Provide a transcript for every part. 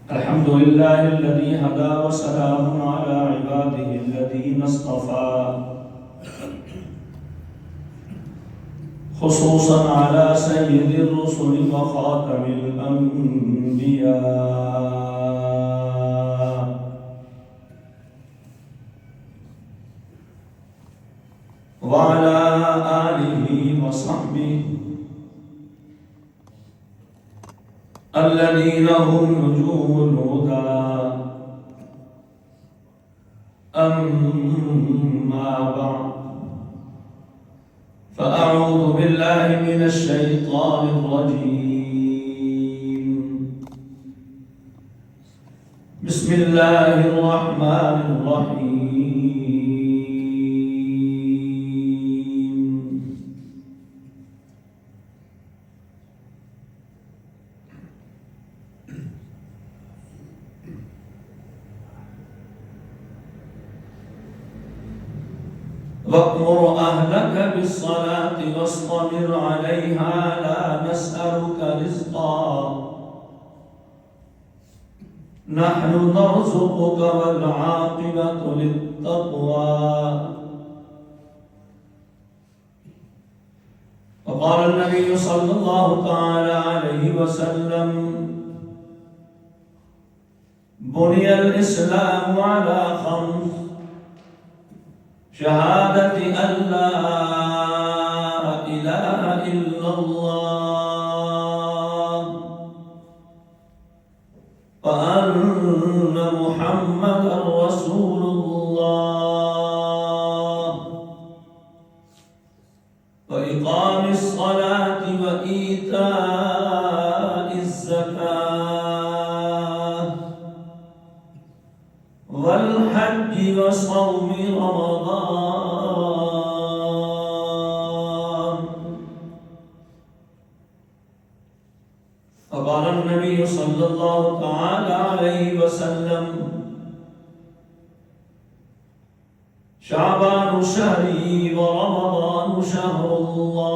الحمد لله الذي هدى وسلام على عباده الذين اصطفى خصوصا على سيد الرسل وخاتم الأنبياء وعلى آله وصحبه الذين هم نجوم الهدى أما بعد فأعوذ بالله من الشيطان الرجيم بسم الله الرحمن الرحيم وَأْمُرْ أَهْلَكَ بِالصَّلَاةِ وَاصْطَبِرْ عَلَيْهَا لَا نَسْأَلُكَ رِزْقًا نَحْنُ نَرْزُقُكَ وَالْعَاقِبَةُ لِلتَّقْوَى. وقال النبي صلى الله تعالى عليه وسلم بني الإسلام على خمس: شهادة أن لا إله إلا الله وأن محمدا رسول الله وإقام الصلاة وإيتاء الزكاة والحج وصوم رمضان. فقال النبي صلى الله تعالى عليه وسلم شعبان شهري ورمضان شهر الله،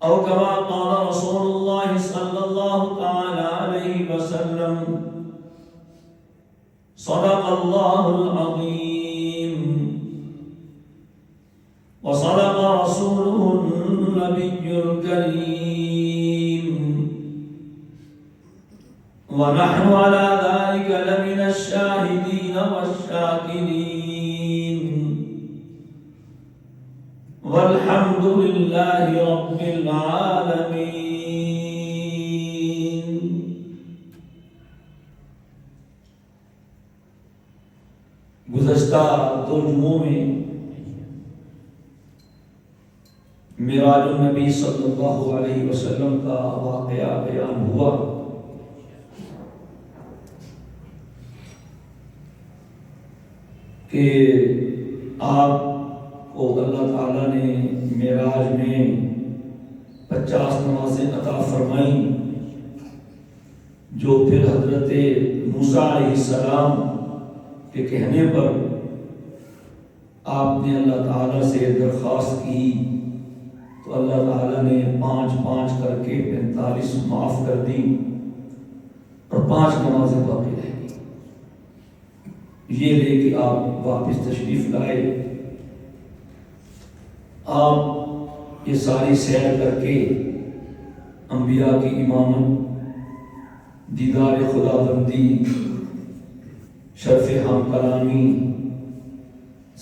أو كما قال رسول الله صلى الله تعالى عليه وسلم صدق الله العظيم وصدق رسوله النبي الكريم ونحن على ذلك لمن الشاهدين والشاكرين والحمد لله رب العالمين. گزشتہ دو جمعوں میں معراج النبی صلی اللہ علیہ وسلم کا واقعہ بیان ہوا. کہ آپ کو اللہ تعالیٰ نے معراج میں 50 نمازیں عطا فرمائیں، جو پھر حضرت موسیٰ علیہ السلام کے کہنے پر آپ نے اللہ تعالیٰ سے درخواست کی تو اللہ تعالیٰ نے 5 کر کے 45 معاف کر دی اور 5 نمازیں باقی رہ گئی. یہ لے کے آپ واپس تشریف لائے. آپ یہ ساری سیر کر کے انبیاء کی امامت، دیدار خدا بندی، شرف ہم کلامی،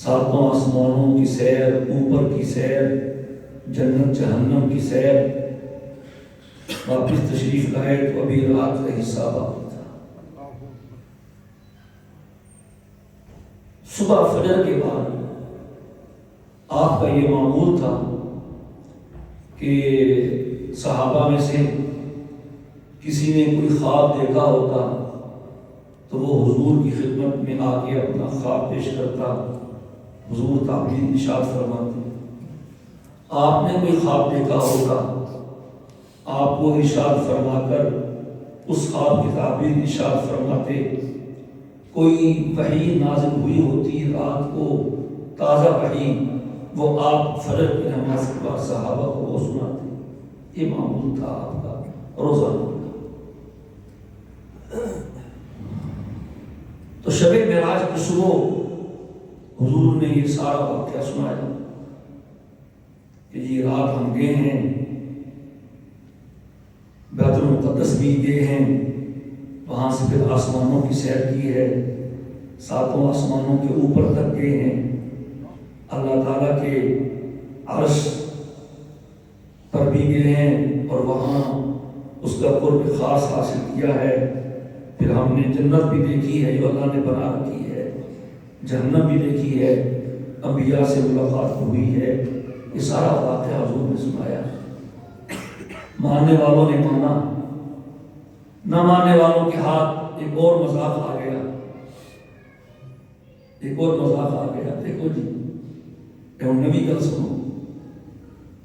7 آسمانوں کی سیر، اوپر کی سیر، جنت جہنم کی سیر، واپس تشریف لائے تو ابھی رات کا حصہ باقی تھا. صبح فجر کے بعد آپ کا یہ معمول تھا کہ صحابہ میں سے کسی نے کوئی خواب دیکھا ہوتا تو وہ حضور کی خدمت میں آ کے اپنا خواب پیش کرتا، حضور تعبیر ارشاد فرماتے. آپ نے کوئی خواب دیکھا ہوگا، آپ کو ارشاد فرما کر اس خواب کی تعبیر ارشاد فرماتے. کوئی وحی نازل ہوئی ہوتی رات کو، تازہ وحی، وہ آپ فجر کی نماز کے بعد صحابہ کو وہ سناتے. یہ معمول تھا آپ کا روزانہ کا۔ تو شب معراج کی صبح حضور نے یہ سارا واقعہ سنایا کہ یہ رات ہم گئے ہیں، بیت المقدس بھی گئے ہیں، وہاں سے پھر آسمانوں کی سیر کی ہے، ساتوں آسمانوں کے اوپر تک گئے ہیں، اللہ تعالیٰ کے عرش پر بھی گئے ہیں اور وہاں اس کا قرب خاص حاصل کیا ہے۔ پھر ہم نے جنت بھی دیکھی ہے جو اللہ نے بنا رکھی ہے، جہنم بھی دیکھی ہے، انبیاء سے ملاقات ہوئی ہے۔ یہ سارا واقعہ حضور نے سنایا۔ ماننے والوں نے مانا، نہ ماننے والوں کے ہاتھ ایک اور مذاق آ گیا، ایک اور مذاق آ گیا۔ دیکھو جی نبی کا سنو،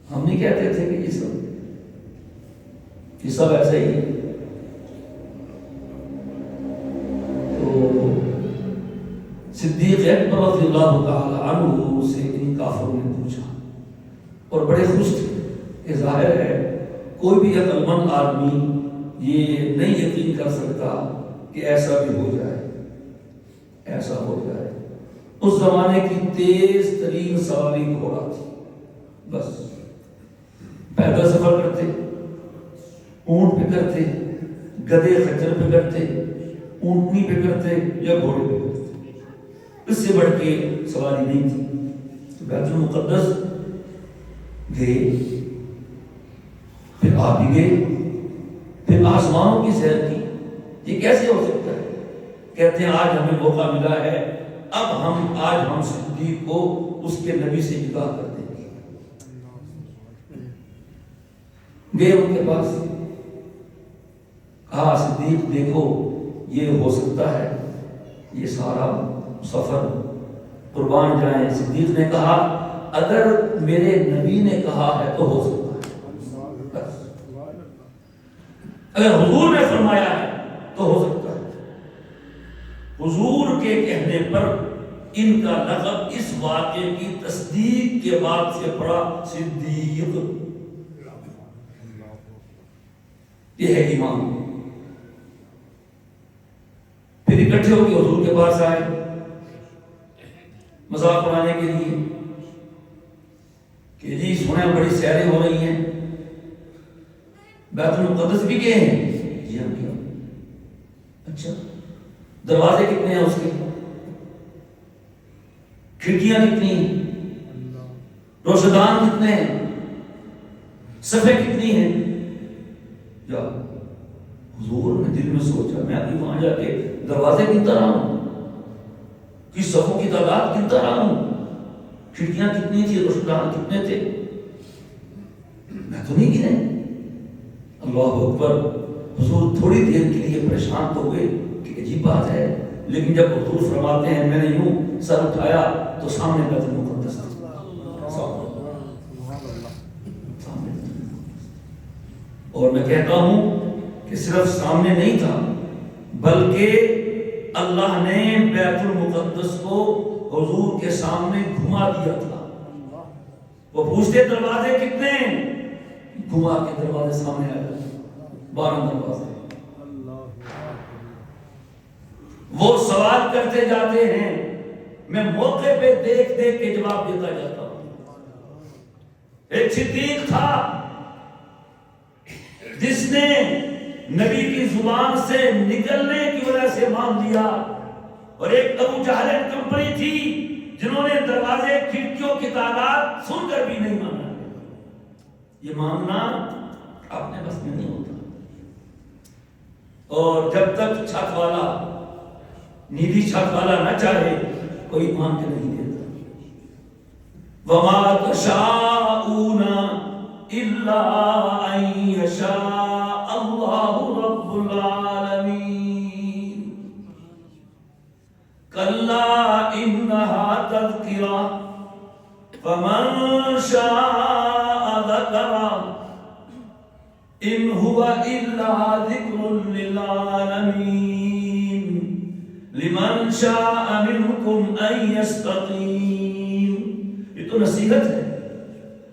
ہم نہیں کہتے تھے کہ یہ سب ایسا ہی ہے۔ تو صدیق اکبر رضی اللہ تعالی عنہ سے ان کافروں نے پوچھا اور بڑے خوش تھے کہ ظاہر ہے کوئی بھی عقل مند آدمی یہ نہیں یقین کر سکتا کہ ایسا بھی ہو جائے، ایسا ہو جائے۔ اس زمانے کی تیز ترین سواری گھوڑا تھی، بس پیدل سفر کرتے، اونٹ پہ کرتے، گدھے خچر پہ کرتے، اونٹنی پہ کرتے یا گھوڑے پہ کرتے، اس سے بڑھ کے سواری نہیں تھی۔ بیت المقدس گئے، پھر آپ بھی گئے، پھر آسمانوں کی سیر کی۔ یہ کیسے ہو سکتا ہے؟ کہتے ہیں آج ہمیں موقع ملا ہے، اب آج ہم صدیق کو اس کے نبی سے جدا کر دیں گے۔ گئے ان کے پاس، کہا صدیق دیکھو یہ ہو سکتا ہے، یہ سارا سفر قربان جائیں۔ صدیق نے کہا اگر میرے نبی نے کہا ہے تو ہو سکتا ہے، اگر حضور نے فرمایا ہے تو ہو سکتا ہے۔ حضور کے کہنے پر ان کا لقب اس واقعے کی تصدیق کے بعد سے پڑا صدیق۔ یہ ہے ایمان۔ پھر اکٹھے ہو کے حضور کے پاس آئے مذاق اڑانے کے لیے کہ جی سنیں بڑی سیریں ہو رہی ہیں، بیت المقدس بھی گئے ہیں؟ جی ہم کیا؟ اچھا دروازے کتنے ہیں اس کے؟ کھڑکیاں کتنی ہیں؟ روشندان کتنے ہیں؟ صفحے کتنی ہیں؟ یا حضور نے دل میں سوچا میں ابھی وہاں جا کے دروازے گنتا رہا ہوں، کہ صفوں کی تعداد گنتا رہا ہوں، کھڑکیاں کتنی تھی، روشندان کتنے تھے، میں تو نہیں گنے۔ اللہ اکبر۔ حضور تھوڑی دیر کے لیے پریشان تو ہوئے کہ عجیب بات ہے، لیکن جب حضور فرماتے ہیں میں نے یوں سر اٹھایا تو سامنے بیت المقدس تھا۔ اور میں کہتا ہوں کہ صرف سامنے نہیں تھا بلکہ اللہ نے بیت المقدس کو حضور کے سامنے گھما دیا تھا۔ وہ پوچھتے دروازے کتنے ہیں، گھما کے دروازے سامنے آ جاتے، 12 دروازے۔ وہ سوال کرتے جاتے ہیں، میں موقع پہ دیکھ دیکھ کے جواب دیتا جاتا ہوں۔ ایک صدیق تھا جس نے نبی کی زبان سے نکلنے کی وجہ سے مان لیا، اور ایک ابو جہل کمپنی تھی جنہوں نے دروازے کھڑکیوں کی تعداد سن کر بھی نہیں مانا۔ یہ ماننا اپنے بس میں نہیں ہوتا، اور جب تک چھت والا نیلی چھت والا نہ چاہے کوئی مان کے نہیں دیتا۔ وَمَا تَشَاءُونَ إِلَّا أَن يَشَاءَ اللَّهُ رَبُّ الْعَالَمِينَ۔ كَلَّا إِنَّهَا تَذْكِرَةٌ فَمَن شَاءَ ذَكَرَهُ إِنْ هُوَ إِلَّا ذِكْرٌ لِلْعَالَمِينَ لِمَن شَاءَ مِنْكُمْ أَن يَسْتَقِيمَ۔ یہ تو نصیحت ہے،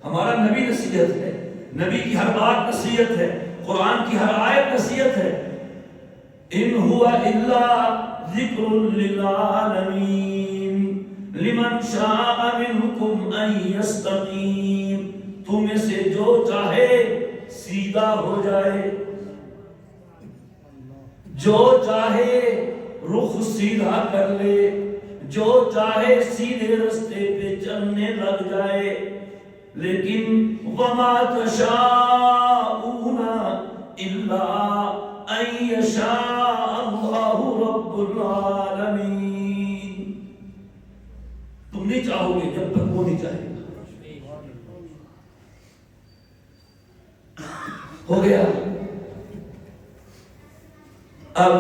ہمارا نبی نصیحت ہے نبی کی ہر بات نصیحت ہے، قرآن کی ہر آیت نصیحت ہے۔ ان هو الا ذکر للعالمین لمن شاء منکم ان یستقیم، تم میں سے جو چاہے سیدھا ہو جائے، جو چاہے رخ سیدھا کر لے، جو چاہے سیدھے رستے پہ چلنے لگ جائے، لیکن وما تشاءون الا ان یشاء اللہ رب العالمین، تم نہیں چاہو گے جب تک وہ نہیں چاہے گا۔ ہو گیا۔ اب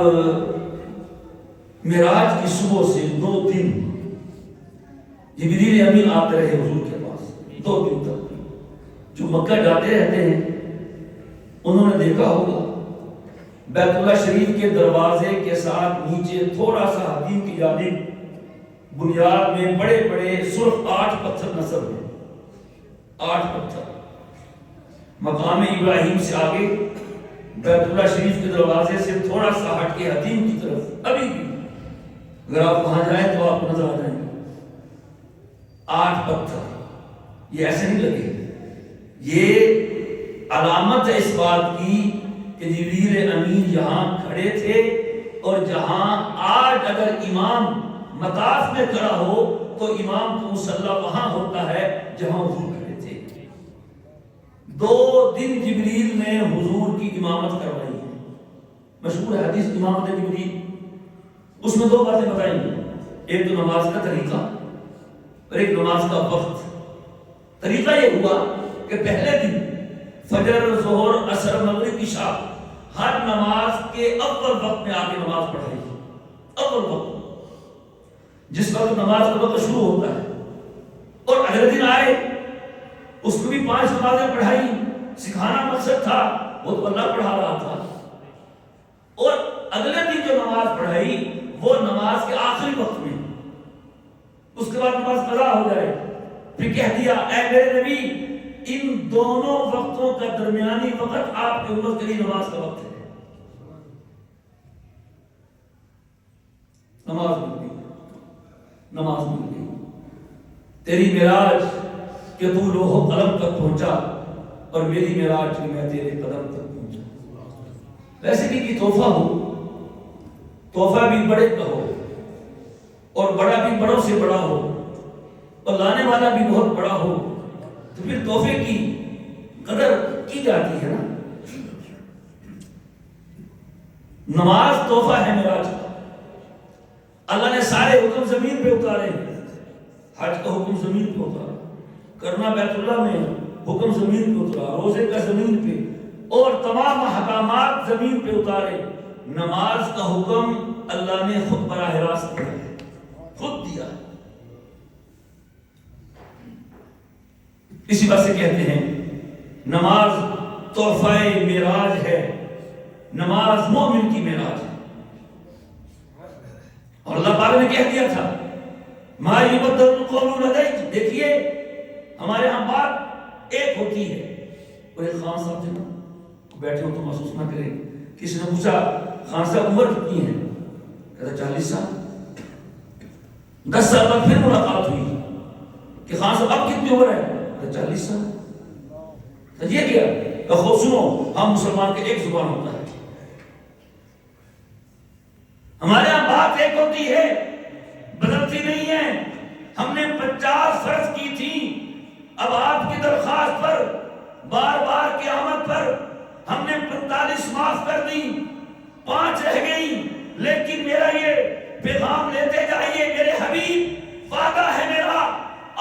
معراج کی صبح سے 2 دن جبریل امین آتے رہے حضور کے پاس، 2 دن تک۔ جو مکہ جاتے رہتے ہیں انہوں نے دیکھا ہوگا بیت اللہ شریف کے دروازے کے ساتھ نیچے تھوڑا سا حدیم کی جانب بنیاد میں بڑے بڑے سرخ 8 پتھر نصب ہیں، 8 پتھر۔ مقام ابراہیم سے آگے بیت اللہ شریف کے دروازے سے تھوڑا سا ہٹ کے حتیم کی طرف ابھی بھی اگر آپ وہاں جائیں تو آپ نظر آ جائیں گے 8 پتھر۔ یہ ایسے نہیں لگے، یہ علامت ہے اس بات کی کہ جبریل امین یہاں کھڑے تھے، اور جہاں آج اگر امام مطاف میں کھڑا ہو تو امام کا مصلی وہاں ہوتا ہے جہاں حضور کھڑے تھے۔ 2 دن جبریل نے حضور کی امامت کروائی ہے، مشہور حدیث امامت جبریل، اس میں 2 باتیں بتائیں گے، ایک تو نماز کا طریقہ اور ایک نماز کا وقت۔ طریقہ یہ ہوا کہ پہلے دن فجر، ظہر، عصر، مغرب، عشاء ہر نماز کے اول وقت میں آ کے نماز پڑھائی، اول وقت جس وقت نماز کا وقت شروع ہوتا ہے، اور اگلے دن آئے اس کو بھی 5 نمازیں پڑھائی۔ سکھانا مقصد تھا، وہ تو اللہ پڑھا رہا تھا، اور اگلے دن جو نماز پڑھائی وہ نماز کے آخری وقت میں، اس کے بعد نماز قضا ہو جائے، پھر کہہ دیا اے میرے نبی ان دونوں وقتوں کا درمیانی وقت آپ کی امت کے لیے نماز کا وقت ہے۔ نماز مل گئی، نماز مل گئی۔ تیری معراج کہ تو لوح و قلم تک پہنچا، اور میری معراج کہ میں تیرے قدم تک پہنچا۔ ویسے بھی کہ تحفہ ہو، تحفہ بھی بڑے کا ہو، اور بڑا بھی بڑوں سے بڑا ہو، اور لانے والا بھی بہت بڑا ہو، تو پھر تحفے کی قدر کی جاتی ہے نا۔ نماز تحفہ ہے معراج کا۔ اللہ نے سارے حکم زمین پہ اتارے، حج کا حکم زمین پہ اتارا، کرنا بیت اللہ میں حکم زمین پہ اترا، روزے کا زمین پہ، اور تمام احکامات زمین پہ اتارے۔ نماز کا حکم اللہ نے خود براہ راست دیا ہے، خود دیا ہے۔ اسی بات سے کہتے ہیں نماز تحفہ معراج ہے، نماز مومن کی معراج ہے۔ اور اللہ پاک نے کہہ دیا تھا ما یبدل القول لدی، دیکھیے ہمارے ہاں بات ایک ہوتی ہے۔ اور ایک خان صاحب تھے نا، بیٹھے ہو تو محسوس نہ کریں، کسی نے پوچھا خان صاحب عمر کتنی ہے؟ کہتا 40 سال۔ 10 سال بعد پھر ملاقات ہوئی کہ خان صاحب اب کتنی عمر ہے؟ کہتا 40 سال۔ تو یہ کیا کہ خوب سنو، ہم مسلمان کے ایک زبان ہوتا ہے، ہمارے یہاں بات ایک ہوتی ہے، بدلتی نہیں ہے۔ ہم نے 50 فرض کی تھی، اب آپ کی درخواست پر، بار بار کی آمد پر ہم نے 45 معاف کر دی، 5 رہ گئی۔ لیکن میرا یہ پیغام لیتے جائیے میرے حبیب، وعدہ ہے میرا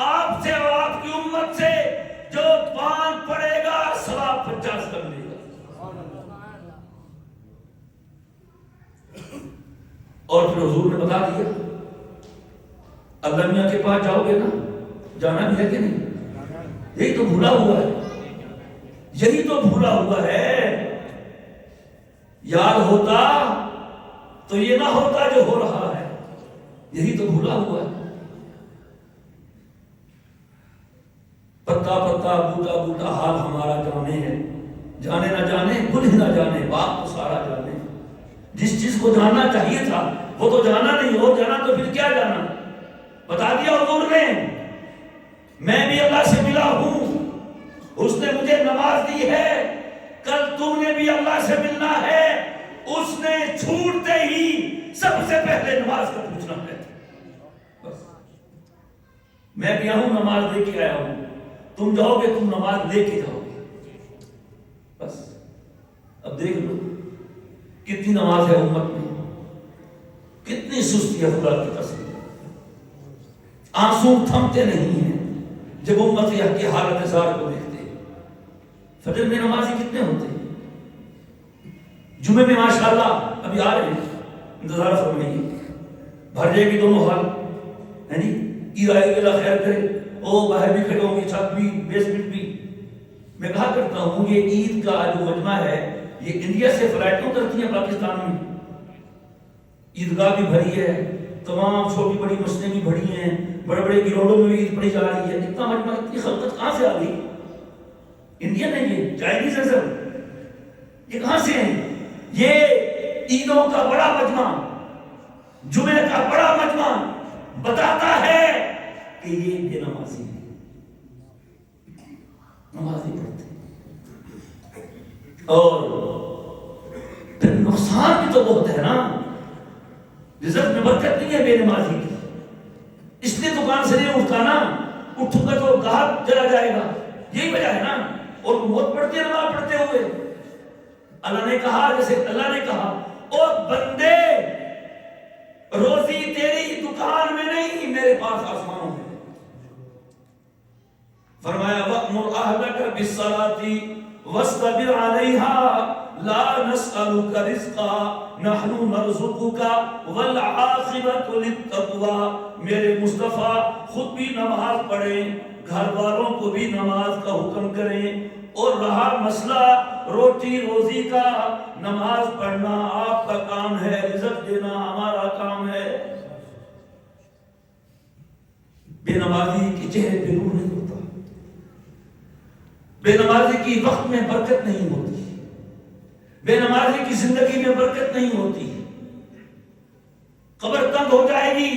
آپ سے اور آپ کی امت سے، جو 5 پڑے گا ثواب 50 کر لے گا۔ اور پھر حضور نے بتا دیا اللہ میاں کے پاس جاؤ گے نا، جانا بھی ہے کہ نہیں؟ یہی تو بھولا ہوا ہے، یہی تو بھولا ہوا ہے۔ یاد ہوتا تو یہ نہ ہوتا جو ہو رہا ہے، یہی تو بھولا ہوا ہے۔ پتا پتا بوٹا بوٹا حال ہمارا جانے ہے، جانے نہ جانے گل ہی نہ جانے، بات تو سارا جانے۔ جس چیز کو جاننا چاہیے تھا وہ تو جانا نہیں، اور جانا تو پھر کیا جانا؟ بتا دیا حضور نے، میں بھی اللہ سے ملا ہوں، اس نے مجھے نماز دی ہے، کل تم نے بھی اللہ سے ملنا ہے، اس نے چھوٹتے ہی سب سے پہلے نماز کا پوچھنا ہے۔ بس میں بھی ہوں، نماز لے کے آیا ہوں، تم جاؤ گے، تم نماز لے کے جاؤ گے۔ بس اب دیکھ لو کتنی نماز ہے امت میں، کتنی سستی ہے خدا کی قسم۔ آنسو تھمتے نہیں ہیں جب امت کی حالت زار کو دیکھتے ہیں۔ فجر میں نمازی کتنے ہوتے ہیں؟ جمعے میں ماشاءاللہ ابھی آ رہے ہیں، انتظار فرمائیے، بھر جائے گی دونوں حال ہے جی، عید آئے گی اللہ خیر کرے، او باہر بھی کھڑے ہوں گے، چھت بھی بیسمنٹ بھی۔ میں کہا کرتا ہوں یہ عید کا جو مجمع ہے یہ انڈیا سے فلائٹوں کرتی ہیں پاکستان میں، عیدگاہ بھی بھری ہے، تمام چھوٹی بڑی مسجدیں بھی بھری ہیں، بڑے بڑے گراؤنڈوں میں بھی عید پڑھی جا رہی ہے۔ اتنا مجمع، اتنی خلقت کہاں سے آ گئی؟ انڈین ہے یہ، چائنیز ہے سب، یہ کہاں سے ہیں؟ یہ عیدوں کا بڑا مجمع، جمعے کا بڑا مجمع بتاتا ہے کہ یہ بے نمازی ہے، نمازی پڑھتے اور پھر نقصان بھی تو بہت ہے نا، رزق میں برکت نہیں ہے بے نمازی کی، اس لیے دکان سے نہیں اٹھتا نا، اٹھوں گا تو گاہک چلا جائے گا، یہی وجہ ہے نا۔ اور موت پڑتی ہے نماز پڑھتے ہوئے۔ اللہ نے کہا، جیسے اللہ نے کہا، او بندے روزی تیری دکان میں نہیں، میرے پاس آسمانوں میں۔ فرمایا وَأْمُرْ أَهْلَكَ بِالصَّلَاةِ وَاصْطَبِرْ عَلَيْهَا لَا نَسْأَلُكَ رِزْقًا نَحْنُ نَرْزُقُكَ وَالْعَاقِبَةُ لِلتَّقْوَىٰ۔ میرے مصطفیٰ خود بھی نماز پڑھیں، گھر والوں کو بھی نماز کا حکم کریں، اور رہا مسئلہ روٹی روزی کا، نماز پڑھنا آپ کا کام ہے، رزق دینا ہمارا کام ہے۔ بے نمازی کے چہرے پہ نور نہیں ہوتا، بے نمازی کی وقت میں برکت نہیں ہوتی، بے نمازی کی زندگی میں برکت نہیں ہوتی، قبر تنگ ہو جائے گی،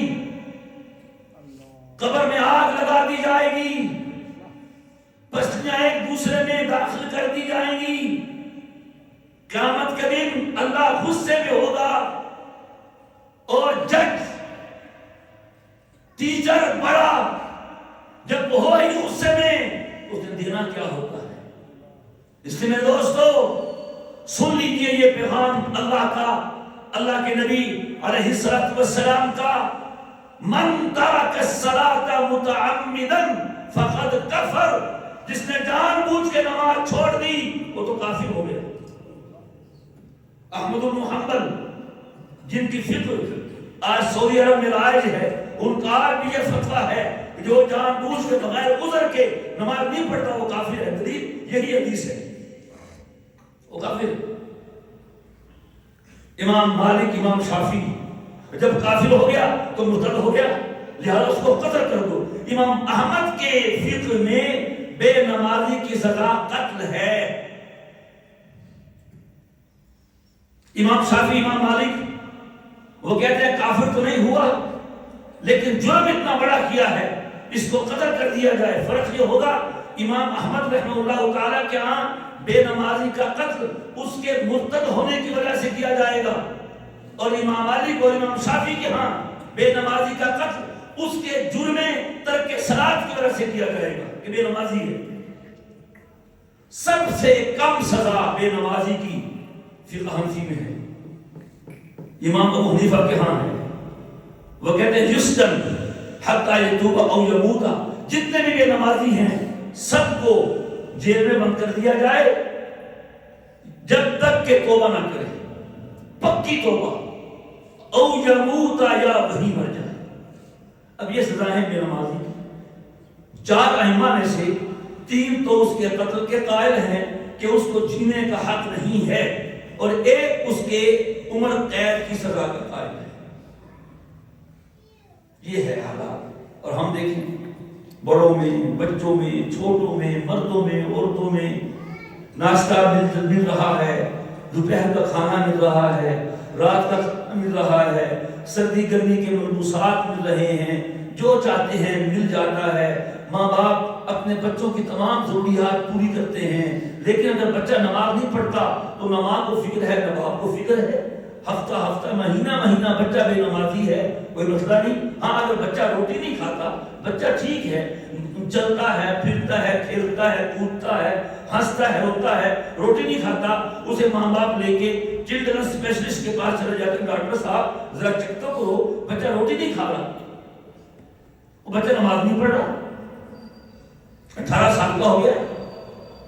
قبر میں آگ لگا دی جائے گی، بستیاں ایک دوسرے میں داخل کر دی جائیں گی، قیامت کے دن اللہ غصے میں ہوگا، اور جج ٹیچر بڑا جب ہو ہی غصے میں، اس نے دینا کیا ہوتا ہے۔ اس لیے میرے دوستو سن لیجئے یہ پیغام اللہ کا، اللہ کے نبی علیہ السلام کا، من ترک الصلاۃ متعمدا فقد کفر، جس نے جان بوجھ کے نماز چھوڑ دی وہ تو کافر ہو گیا۔ احمد بن حنبل جن کی فقہ آج سعودی عرب میں رائج ہے، ان کا بھی یہ فتویٰ ہے کہ جو جان بوجھ کے بغیر عذر کے نماز نہیں پڑھتا وہ کافر ہے۔ دلیل یہی حدیث ہے، وہ کافر۔ امام مالک، امام شافعی جب کافر ہو گیا تو مرتد ہو گیا، لہذا اس کو قتل کر دو۔ امام احمد کے فقہ میں بے نمازی کی سزا قتل ہے۔ امام شافعی، امام مالک وہ کہتے ہیں کافر تو نہیں ہوا لیکن جرم اتنا بڑا کیا ہے، اس کو قتل کر دیا جائے۔ فرق یہ ہوگا امام احمد رحمہ اللہ تعالیٰ کے ہاں بے نمازی کا قتل اس کے مرتد ہونے کی وجہ سے کیا جائے گا، اور امام مالک اور امام شافعی کے ہاں بے نمازی کا قتل اس کے جرم ترک صلاۃ کی وجہ سے کیا جائے گا کہ بے نمازی ہے۔ سب سے کم سزا بے نمازی کی فقہ حنفی میں ہے، امام ابو حنیفہ کے ہاں ہے۔ وہ کہتے ہیں یسجن حتی یتوب او یموت، جتنے بھی بے نمازی ہیں سب کو جیل میں بند کر دیا جائے جب تک کہ توبہ نہ کرے، پکی توبہ، او یموت یا وہی مر جائے۔ اب یہ سزا ہے بے نمازی کی۔ 4 ائمہ میں سے 3 تو اس کے قتل کے قائل ہیں کہ اس کو جینے کا حق نہیں ہے، اور 1 اس کے عمر قید کی سزا کا قائل ہے۔ یہ ہے حالات۔ اور ہم دیکھیں بڑوں میں، بچوں میں، چھوٹوں میں، مردوں میں، عورتوں میں ناشتہ مل رہا ہے، دوپہر کا کھانا مل رہا ہے، رات کا کھانا مل رہا ہے، سردی گرمی کے ملبوسات مل رہے ہیں، جو چاہتے ہیں مل جاتا ہے۔ ماں باپ اپنے بچوں کی تمام ضروریات پوری کرتے ہیں، لیکن اگر بچہ نماز نہیں پڑھتا تو نہ ماں کو فکر ہے نہ باپ کو فکر ہے۔ ہفتہ ہفتہ مہینہ مہینہ بچہ بے نمازی ہے، کوئی مسئلہ نہیں۔ ہاں اگر بچہ روٹی نہیں کھاتا، بچہ ٹھیک ہے، چلتا ہے، پھرتا ہے، کھیلتا ہے، کودتا ہے، ہنستا ہے، روتا ہے، روٹی نہیں کھاتا، اسے ماں باپ لے کے چلڈرن اسپیشلسٹ کے پاس چلے جاتے ہیں، ڈاکٹر صاحب ذرا چیک تو کرو، بچہ روٹی نہیں کھا رہا، وہ بچہ نماز نہیں پڑھ رہا، 18 سال کا ہو گیا،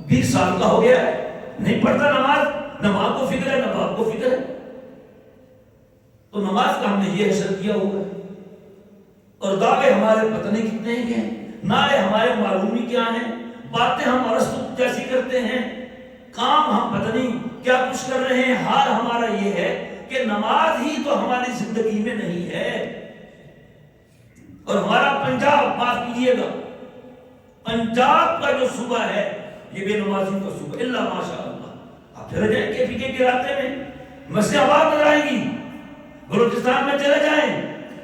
20 سال کا ہو گیا ہے، نہیں پڑھتا نماز، نہ ماں کو فکر ہے نہ باپ کو فکر ہے۔ تو نماز کا ہم نے یہ حشر کیا ہوا ہے، اور دعوے ہمارے پتہ نہیں کتنے ہیں، نعرے ہمارے معلوم ہی کیا ہیں، باتیں ہم ارسطو جیسی کرتے ہیں، کام ہم پتہ نہیں کیا کچھ کر رہے ہیں۔ حال ہمارا یہ ہے کہ نماز ہی تو ہماری زندگی میں نہیں ہے۔ اور ہمارا پنجاب، معاف کیجیے گا، پنجاب کا جو صوبہ ہے یہ بے نمازیوں کا صوبہ، اللہ ماشاء اللہ۔ آپ چلے جائیں کے پی کے کے راستے میں مسجدیں آباد نظر آئیں گی، بلوچستان میں چلے جائیں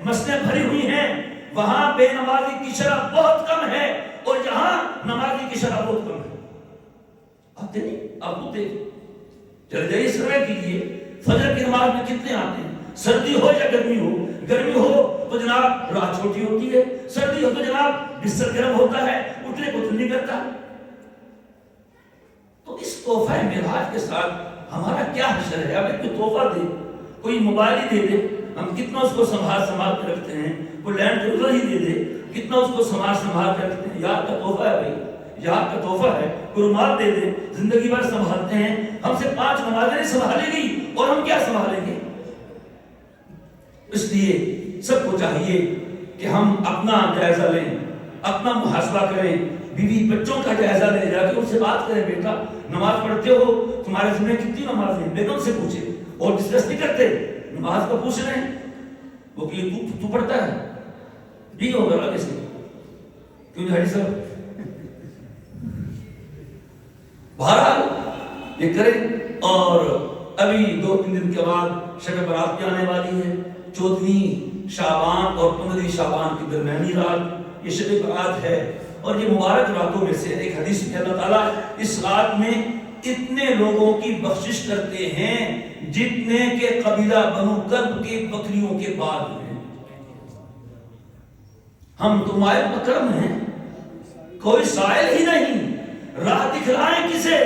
مسجدیں بھری ہوئی ہیں، وہاں بے نمازی کی شرح بہت کم ہے، اور جہاں نمازی کی شرح بہت کم ہے۔ آتے نہیں، آپ کو دیکھ چلے جائیے، سروے کیجیے، فجر کی نماز میں کتنے آتے ہیں، سردی ہو یا گرمی ہو، گرمی ہو تو جناب رات چھوٹی ہوتی ہے، سردی ہو تو جناب بستر گرم ہوتا ہے، اٹھنے کو دل نہیں کرتا۔ تو اس تحفہ معراج کے ساتھ ہمارا کیا حشر ہے؟ ہمیں کوئی تحفہ دے، کوئی موبائل ہی دے دے، ہم کتنا اس کو سنبھال کے رکھتے ہیں، کوئی لینڈ کروزر ہی دے دے، کتنا اس کو سنبھال کے رکھتے ہیں۔ یاد کا تحفہ ہے بھائی، یاد کا تحفہ ہے، کوئی رومال دے دے، زندگی بھر سنبھالتے ہیں، ہم سے 5 نمازیں نہیں سنبھالے گی اور ہم کیا سنبھالیں گے؟ اس لیے سب کو چاہیے کہ ہم اپنا جائزہ لیں، اپنا محاسبہ کریں، بیوی بچوں کا جائزہ لے جا کے ان سے بات کریں، بیٹا نماز پڑھتے ہو، تمہارے ذمہ کتنی نماز ہیں، بیگم سے پوچھیں، اور ڈسکس نہیں کرتے، نماز کا پوچھ رہے ہیں، وہ کہ تو پڑھتا ہے، ٹھیک ہوگا نا کسی کیوں حاجی صاحب؟ بہرحال یہ کریں۔ اور ابھی 2-3 دن کے بعد شب برات بھی آنے والی ہے، 14 شعبان اور 15 شعبان کی درمیانی رات یہ شب برات ہے، اور یہ مبارک راتوں میں سے ایک حدیث میں اللہ تعالیٰ اس رات میں اتنے لوگوں کی بخشش کرتے ہیں جتنے کہ قبیلہ بنو کرب کے بکریوں کے بعد ہیں۔ ہم تو مائل مکرم ہیں، کوئی سائل ہی نہیں، راہ دکھلائیں کسے،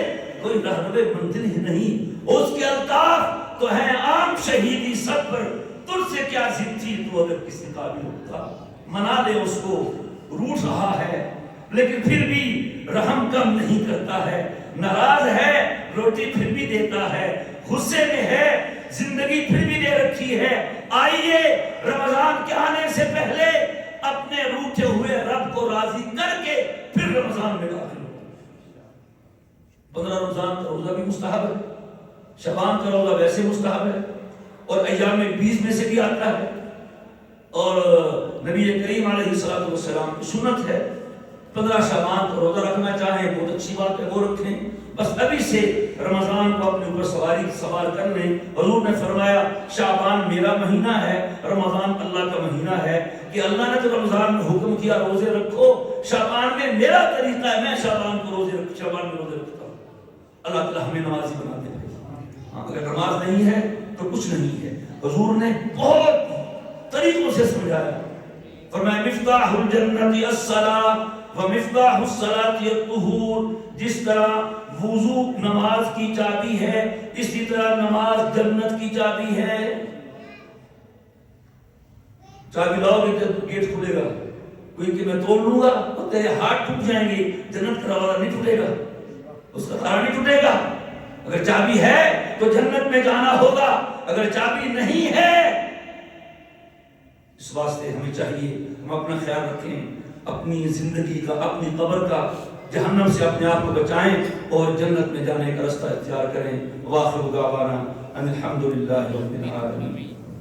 کوئی رہنمے منزل ہی نہیں، اس کے الطاف تو ہیں عام شہیدی سب پر، تجھ سے کیا ضد تھی تو اگر کسی قابل ہوتا، منا لے اس کو، روٹ رہا ہے لیکن پھر بھی رحم کم نہیں کرتا ہے، ناراض ہے روٹی پھر بھی دیتا ہے، غصے میں ہے زندگی پھر بھی دے رکھی ہے۔ آئیے رمضان کے آنے سے پہلے اپنے روٹھے ہوئے رب کو راضی کر کے پھر رمضان میں داخل ہو۔ 15 رمضان کا روزہ بھی مستحب ہے، شعبان کا روزہ ویسے مستحب ہے، اور ایام 20 میں سے بھی آتا ہے، اور نبی کریم علیہ السلام کی سنت ہے 15 شعبان کا روزہ رکھنا چاہیں بہت اچھی بات ہے، وہ رکھیں، بس ابھی سے رمضان کو اپنے اوپر سوار کر لیں۔ حضور نے فرمایا شعبان میرا مہینہ ہے، رمضان اللہ کا مہینہ ہے، کہ اللہ نے تو رمضان میں حکم کیا روزے رکھو، شعبان میں میرا طریقہ ہے، میں شعبان میں روزے رکھتا ہوں۔ اللہ تعالیٰ ہمیں نمازی بنا دے۔ اگر نماز نہیں ہے تو کچھ نہیں ہے۔ حضور نے بہت طریقوں سے سمجھایا، فرمایا مفتاح الجنت الصلاۃ ومفتاح الصلاۃ الطہور، جس طرح وضو نماز کی چابی ہے اسی طرح نماز جنت کی چابی ہے۔ چابی لاؤ گے تو گیٹ کھلے گا، کوئی کہ میں توڑ لوں گا تو تیرے ہاتھ ٹوٹ جائیں گے، جنت کا دروازہ نہیں ٹوٹے گا، اس کا تالا نہیں ٹوٹے گا۔ اگر چابی ہے تو جنت میں جانا ہوگا، اگر چابی نہیں ہے، اس واسطے ہمیں چاہیے ہم اپنا خیال رکھیں، اپنی زندگی کا، اپنی قبر کا، جہنم سے اپنے آپ کو بچائیں اور جنت میں جانے کا راستہ اختیار کریں۔ وآخر دعوانا ان الحمد للہ رب العالمین۔